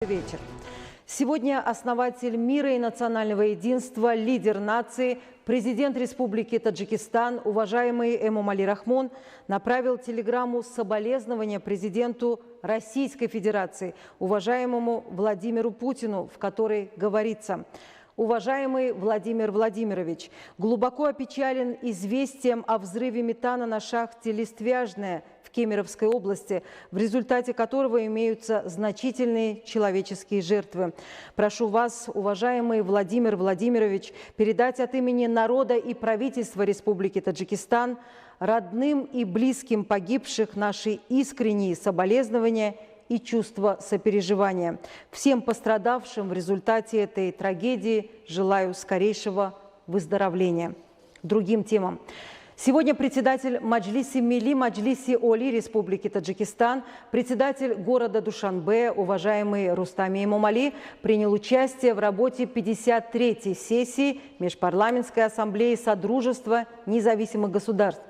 вечер. Сегодня основатель мира и национального единства, лидер нации, президент Республики Таджикистан, уважаемый Эмомали Рахмон, направил телеграмму соболезнования президенту Российской Федерации, уважаемому Владимиру Путину, в которой говорится: «Уважаемый Владимир Владимирович, глубоко опечален известием о взрыве метана на шахте «Листвяжная» в Кемеровской области, в результате которого имеются значительные человеческие жертвы. Прошу вас, уважаемый Владимир Владимирович, передать от имени народа и правительства Республики Таджикистан родным и близким погибших наши искренние соболезнования и чувство сопереживания. Всем пострадавшим в результате этой трагедии желаю скорейшего выздоровления». Другим темам. Сегодня председатель Маджлиси Милли Маджлиси Оли Республики Таджикистан, председатель города Душанбе, уважаемый Рустами Эмомали, принял участие в работе 53-й сессии Межпарламентской ассамблеи Содружества независимых государств.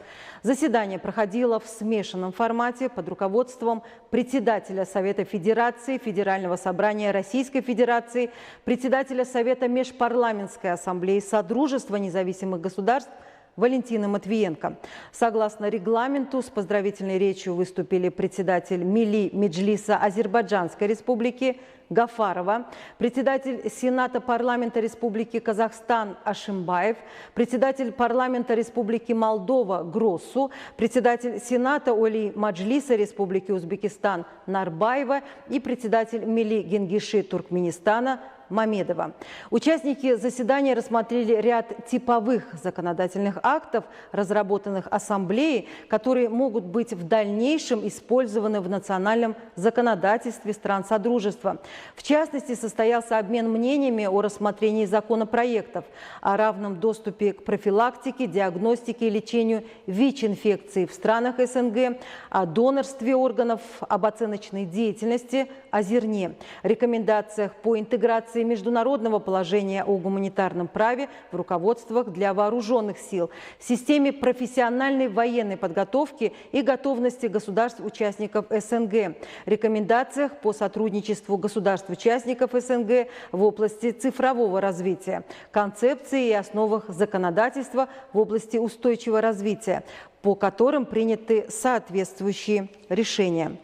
Заседание проходило в смешанном формате под руководством председателя Совета Федерации, Федерального собрания Российской Федерации, председателя Совета Межпарламентской ассамблеи Содружества независимых государств Валентины Матвиенко. Согласно регламенту, с поздравительной речью выступили председатель Милли Меджлиса Азербайджанской Республики Гафарова, председатель Сената парламента Республики Казахстан Ашимбаев, председатель парламента Республики Молдова Гроссу, председатель Сената Оли Маджлиса Республики Узбекистан Нарбаева и председатель Милли Генгиши Туркменистана Мамедова. Участники заседания рассмотрели ряд типовых законодательных актов, разработанных Ассамблеей, которые могут быть в дальнейшем использованы в национальном законодательстве стран Содружества. В частности, состоялся обмен мнениями о рассмотрении законопроектов о равном доступе к профилактике, диагностике и лечению ВИЧ-инфекции в странах СНГ, о донорстве органов, об оценочной деятельности, о зерне, рекомендациях по интеграции международного положения о гуманитарном праве в руководствах для вооруженных сил, системе профессиональной военной подготовки и готовности государств-участников СНГ, рекомендациях по сотрудничеству государств-участников СНГ в области цифрового развития, концепции и основах законодательства в области устойчивого развития, по которым приняты соответствующие решения.